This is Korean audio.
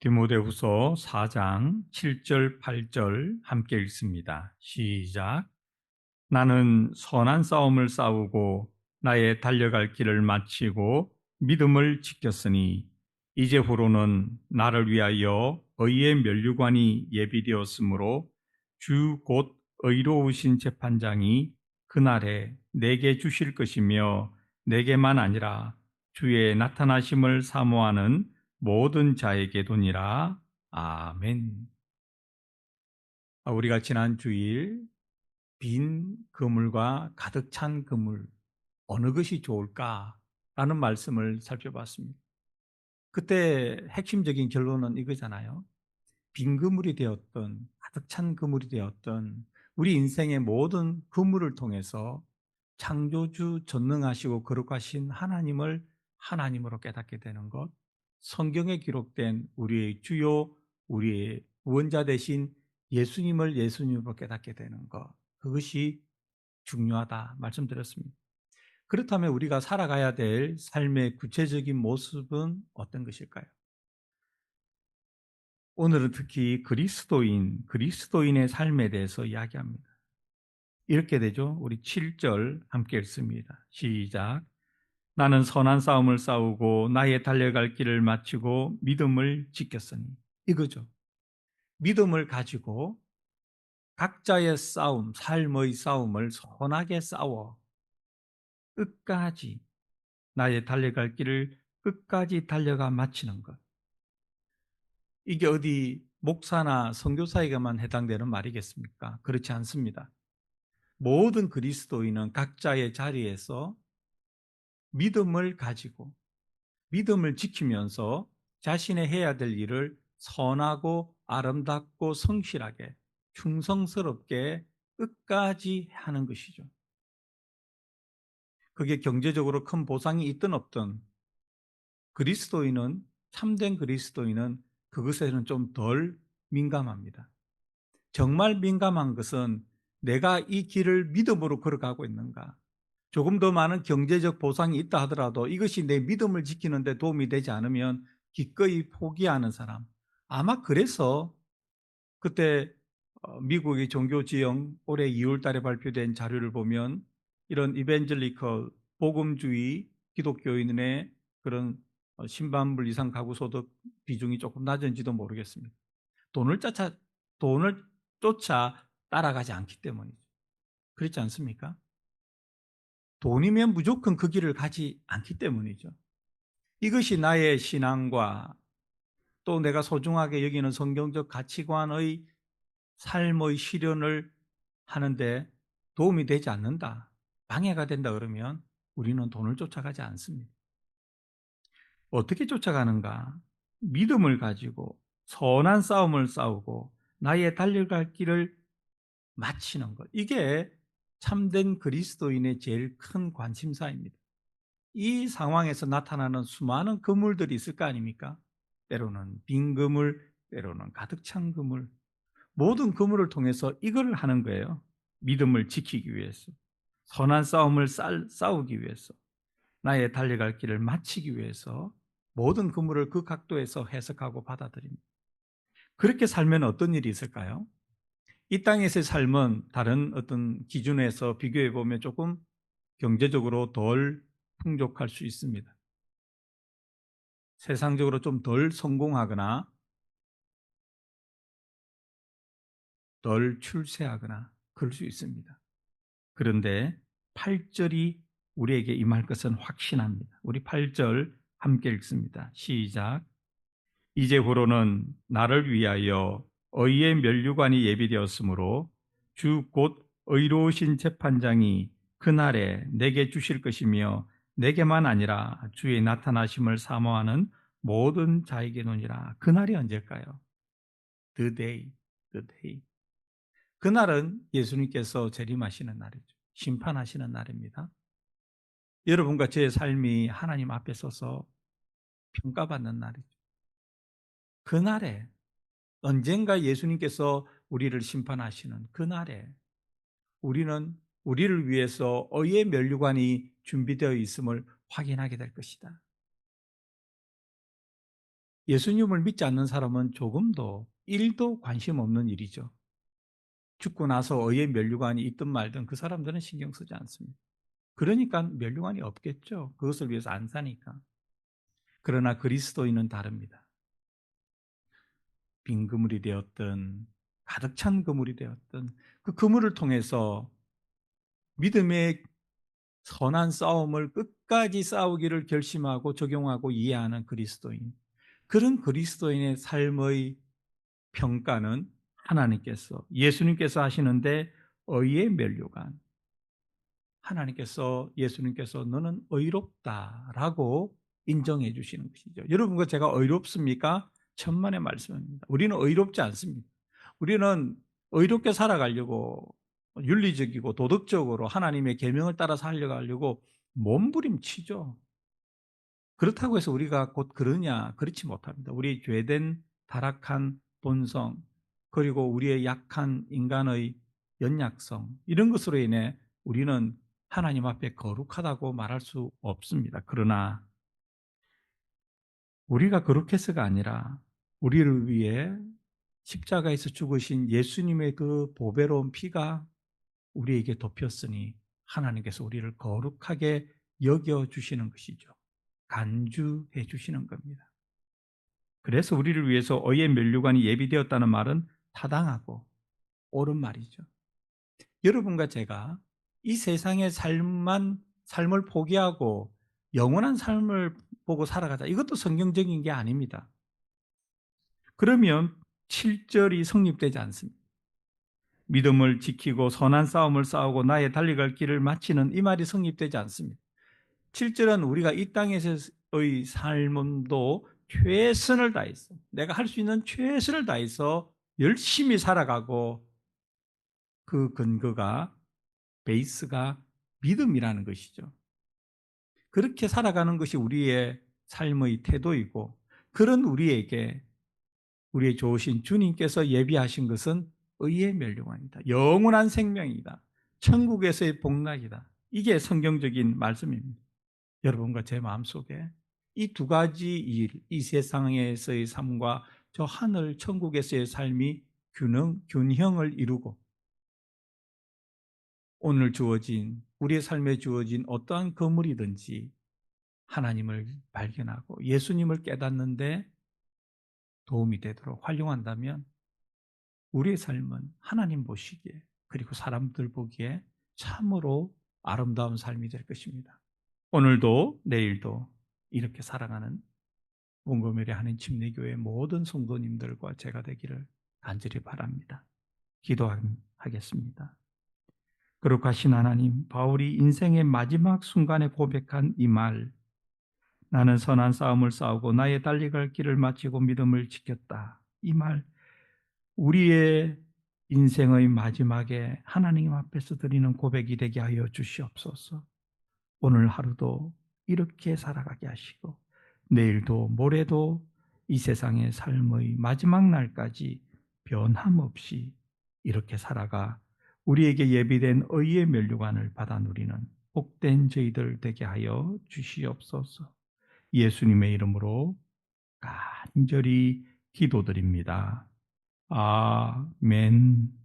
디모데후서 4장 7절 8절 함께 읽습니다. 시작. 나는 선한 싸움을 싸우고 나의 달려갈 길을 마치고 믿음을 지켰으니 이제후로는 나를 위하여 의의 면류관이 예비되었으므로 주 곧 의로우신 재판장이 그날에 내게 주실 것이며 내게만 아니라 주의 나타나심을 사모하는 모든 자에게도니라. 아멘. 우리가 지난 주일 빈 그물과 가득 찬 그물, 어느 것이 좋을까라는 말씀을 살펴봤습니다. 그때 핵심적인 결론은 이거잖아요. 빈 그물이 되었던 가득 찬 그물이 되었던 우리 인생의 모든 그물을 통해서 창조주 전능하시고 거룩하신 하나님을 하나님으로 깨닫게 되는 것, 성경에 기록된 우리의 주요, 우리의 구원자 되신 예수님을 예수님으로 깨닫게 되는 것, 그것이 중요하다 말씀드렸습니다. 그렇다면 우리가 살아가야 될 삶의 구체적인 모습은 어떤 것일까요? 오늘은 특히 그리스도인의 삶에 대해서 이야기합니다. 이렇게 되죠. 우리 7절 함께 읽습니다. 시작. 나는 선한 싸움을 싸우고 나의 달려갈 길을 마치고 믿음을 지켰으니. 이거죠. 믿음을 가지고 각자의 싸움, 삶의 싸움을 선하게 싸워 끝까지 나의 달려갈 길을 끝까지 달려가 마치는 것. 이게 어디 목사나 선교사에게만 해당되는 말이겠습니까? 그렇지 않습니다. 모든 그리스도인은 각자의 자리에서 믿음을 가지고 믿음을 지키면서 자신의 해야 될 일을 선하고 아름답고 성실하게 충성스럽게 끝까지 하는 것이죠. 그게 경제적으로 큰 보상이 있든 없든 그리스도인은 참된 그리스도인은 그것에는 좀 덜 민감합니다. 정말 민감한 것은 내가 이 길을 믿음으로 걸어가고 있는가? 조금 더 많은 경제적 보상이 있다 하더라도 이것이 내 믿음을 지키는 데 도움이 되지 않으면 기꺼이 포기하는 사람. 아마 그래서 그때 미국의 종교 지형 올해 2월 달에 발표된 자료를 보면 이런 이벤젤리컬 복음주의 기독교인의 그런 신반불 이상 가구 소득 비중이 조금 낮은지도 모르겠습니다. 돈을 쫓아 돈을 쫓아 따라가지 않기 때문이죠. 그렇지 않습니까? 돈이면 무조건 그 길을 가지 않기 때문이죠. 이것이 나의 신앙과 또 내가 소중하게 여기는 성경적 가치관의 삶의 실현을 하는데 도움이 되지 않는다, 방해가 된다 그러면 우리는 돈을 쫓아가지 않습니다. 어떻게 쫓아가는가? 믿음을 가지고 선한 싸움을 싸우고 나의 달려갈 길을 마치는 것. 이게 참된 그리스도인의 제일 큰 관심사입니다. 이 상황에서 나타나는 수많은 그물들이 있을 거 아닙니까? 때로는 빈 그물, 때로는 가득 찬 그물. 모든 그물을 통해서 이걸 하는 거예요. 믿음을 지키기 위해서, 선한 싸움을 싸우기 위해서, 나의 달려갈 길을 마치기 위해서 모든 그물을 그 각도에서 해석하고 받아들입니다. 그렇게 살면 어떤 일이 있을까요? 이 땅에서의 삶은 다른 어떤 기준에서 비교해 보면 조금 경제적으로 덜 풍족할 수 있습니다. 세상적으로 좀 덜 성공하거나 덜 출세하거나 그럴 수 있습니다. 그런데 8절이 우리에게 임할 것은 확신합니다. 우리 8절 함께 읽습니다. 시작. 이제후로는 나를 위하여 의의 면류관이 예비되었으므로 주 곧 의로우신 재판장이 그날에 내게 주실 것이며 내게만 아니라 주의 나타나심을 사모하는 모든 자에게노니라. 그날이 언제일까요? The day, the day. 그날은 예수님께서 재림하시는 날이죠. 심판하시는 날입니다. 여러분과 제 삶이 하나님 앞에 서서 평가받는 날이죠. 그날에 언젠가 예수님께서 우리를 심판하시는 그날에 우리를 위해서 의의 면류관이 준비되어 있음을 확인하게 될 것이다. 예수님을 믿지 않는 사람은 조금도 1도 관심 없는 일이죠. 죽고 나서 의의 면류관이 있든 말든 그 사람들은 신경 쓰지 않습니다. 그러니까 면류관이 없겠죠. 그것을 위해서 안 사니까. 그러나 그리스도인은 다릅니다. 빈 그물이 되었든 가득 찬 그물이 되었든 그 그물을 통해서 믿음의 선한 싸움을 끝까지 싸우기를 결심하고 적용하고 이해하는 그리스도인. 그런 그리스도인의 삶의 평가는 하나님께서, 예수님께서 하시는데 의의 면류관. 하나님께서, 예수님께서 너는 의롭다라고 인정해 주시는 것이죠. 여러분과 제가 의롭습니까? 천만의 말씀입니다. 우리는 의롭지 않습니다. 우리는 의롭게 살아가려고 윤리적이고 도덕적으로 하나님의 계명을 따라 살려가려고 몸부림치죠. 그렇다고 해서 우리가 곧 그러냐? 그렇지 못합니다. 우리의 죄된 타락한 본성, 그리고 우리의 약한 인간의 연약성, 이런 것으로 인해 우리는 하나님 앞에 거룩하다고 말할 수 없습니다. 그러나 우리가 거룩해서가 아니라 우리를 위해 십자가에서 죽으신 예수님의 그 보배로운 피가 우리에게 덮였으니 하나님께서 우리를 거룩하게 여겨주시는 것이죠. 간주해 주시는 겁니다. 그래서 우리를 위해서 의의 면류관이 예비되었다는 말은 타당하고 옳은 말이죠. 여러분과 제가 이 세상의 삶을 포기하고 영원한 삶을 보고 살아가자. 이것도 성경적인 게 아닙니다. 그러면 7절이 성립되지 않습니다. 믿음을 지키고 선한 싸움을 싸우고 나의 달려갈 길을 마치는 이 말이 성립되지 않습니다. 7절은 우리가 이 땅에서의 삶도 최선을 다해서, 내가 할 수 있는 최선을 다해서 열심히 살아가고, 그 근거가, 베이스가 믿음이라는 것이죠. 그렇게 살아가는 것이 우리의 삶의 태도이고, 그런 우리에게 우리의 좋으신 주님께서 예비하신 것은 의의 멸류관이다. 영원한 생명이다. 천국에서의 복락이다. 이게 성경적인 말씀입니다. 여러분과 제 마음속에 이 두 가지 일, 이 세상에서의 삶과 저 하늘 천국에서의 삶이 균형을 이루고, 오늘 주어진, 우리의 삶에 주어진 어떠한 거물이든지 하나님을 발견하고 예수님을 깨닫는데 도움이 되도록 활용한다면 우리의 삶은 하나님 보시기에, 그리고 사람들 보기에 참으로 아름다운 삶이 될 것입니다. 오늘도 내일도 이렇게 살아가는 원거멜의 한인 침례교회 모든 성도님들과 제가 되기를 간절히 바랍니다. 기도하겠습니다. 거룩하신 하나님, 바울이 인생의 마지막 순간에 고백한 이 말, 나는 선한 싸움을 싸우고 나의 달려갈 길을 마치고 믿음을 지켰다. 이 말, 우리의 인생의 마지막에 하나님 앞에서 드리는 고백이 되게 하여 주시옵소서. 오늘 하루도 이렇게 살아가게 하시고 내일도 모레도 이 세상의 삶의 마지막 날까지 변함없이 이렇게 살아가 우리에게 예비된 의의 면류관을 받아 누리는 복된 저희들 되게 하여 주시옵소서. 예수님의 이름으로 간절히 기도드립니다. 아멘.